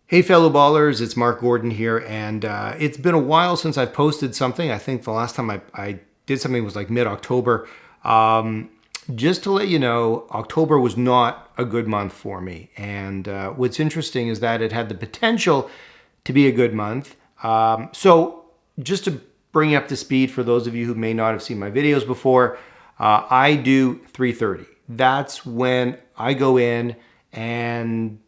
Hey fellow ballers, it's Mark Gordon here, and it's been a while since I've posted something. I think the last time I did something was like mid-October. Just to let you know, October was not a good month for me, and what's interesting is that it had the potential to be a good month. So just to bring you up to speed for those of you who may not have seen my videos before, I do 3:30. That's when I go in and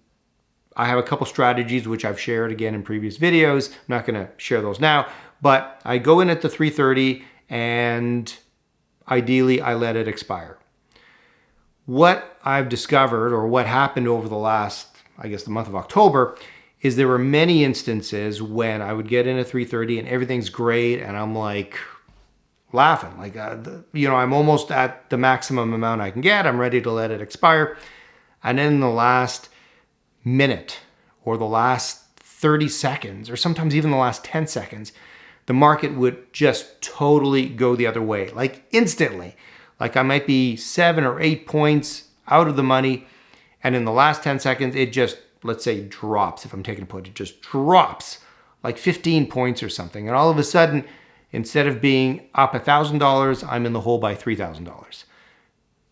I have a couple strategies which I've shared again in previous videos. I'm not going to share those now, but I go in at the 3:30 and ideally I let it expire. What I've discovered, or what happened over the last, I guess the month of October, is there were many instances when I would get in at 3:30 and everything's great and I'm like laughing, like, I'm almost at the maximum amount I can get. I'm ready to let it expire. And then in the last minute or the last 30 seconds, or sometimes even the last 10 seconds, the market would just totally go the other way, like instantly. Like I might be 7 or 8 points out of the money, and in the last 10 seconds, it just, let's say, drops. If I'm taking a put, it just drops like 15 points or something. And all of a sudden, instead of being up $1,000, I'm in the hole by $3,000.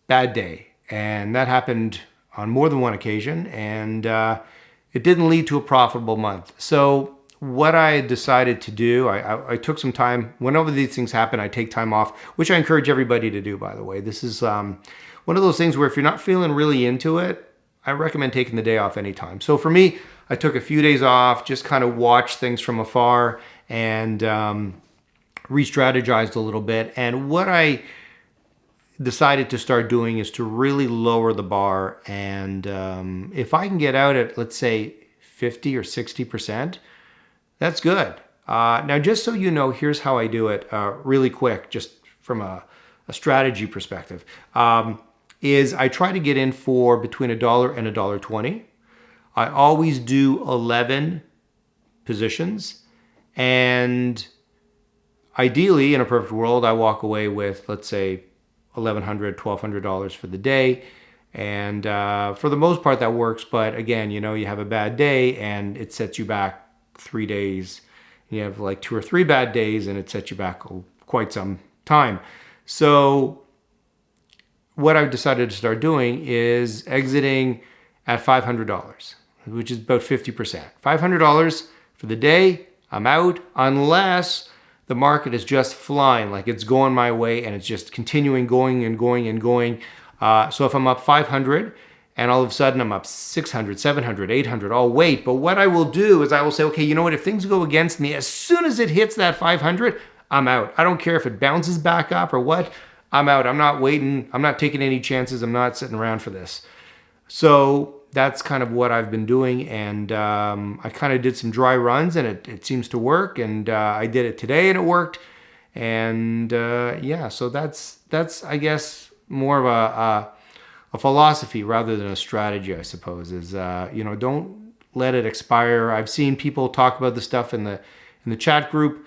Bad day. And that happened on more than one occasion, and it didn't lead to a profitable month. So what I decided to do, I took some time. Whenever these things happen, I take time off, which I encourage everybody to do, by the way. This is one of those things where if you're not feeling really into it, I recommend taking the day off anytime. So for me, I took a few days off, just kind of watched things from afar and re-strategized a little bit. And what I decided to start doing is to really lower the bar, and if I can get out at, let's say, 50 or 60%, that's good. Now, just so you know, here's how I do it really quick, just from a strategy perspective, is I try to get in for between $1 and $1.20. I always do 11 positions, and ideally, in a perfect world, I walk away with, let's say, $1,100, $1,200 for the day. And for the most part, that works. But again, you have a bad day and it sets you back 3 days. You have like 2 or 3 bad days and it sets you back quite some time. So what I've decided to start doing is exiting at $500, which is about 50%. $500 for the day, I'm out, unless the market is just flying, like it's going my way and it's just continuing going and going and going. So if I'm up 500 and all of a sudden I'm up 600, 700, 800, I'll wait. But what I will do is I will say, okay, you know what? If things go against me, as soon as it hits that 500, I'm out. I don't care if it bounces back up or what, I'm out. I'm not waiting. I'm not taking any chances. I'm not sitting around for this. So that's kind of what I've been doing, and I kind of did some dry runs, and it seems to work, and I did it today, and it worked, and yeah, so that's I guess more of a philosophy rather than a strategy, I suppose. Is don't let it expire. I've seen people talk about this stuff in the chat group,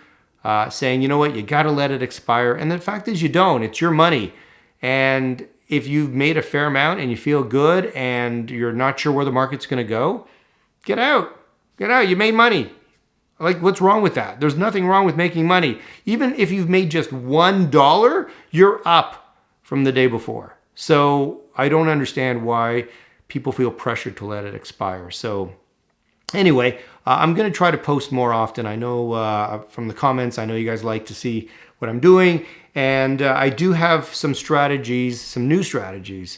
saying, you know what, you got to let it expire, and the fact is you don't. It's your money, and if you've made a fair amount and you feel good and you're not sure where the market's going to go, get out. Get out. You made money. Like, what's wrong with that? There's nothing wrong with making money. Even if you've made just $1, you're up from the day before. So I don't understand why people feel pressured to let it expire. So anyway, I'm going to try to post more often. I know from the comments, I know you guys like to see what I'm doing. And I do have some strategies, some new strategies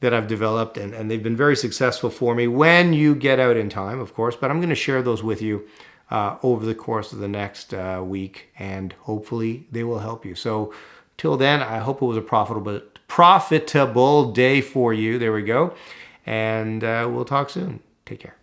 that I've developed, and they've been very successful for me when you get out in time, of course. But I'm going to share those with you over the course of the next week, and hopefully they will help you. So till then, I hope it was a profitable day for you. There we go. And we'll talk soon. Take care.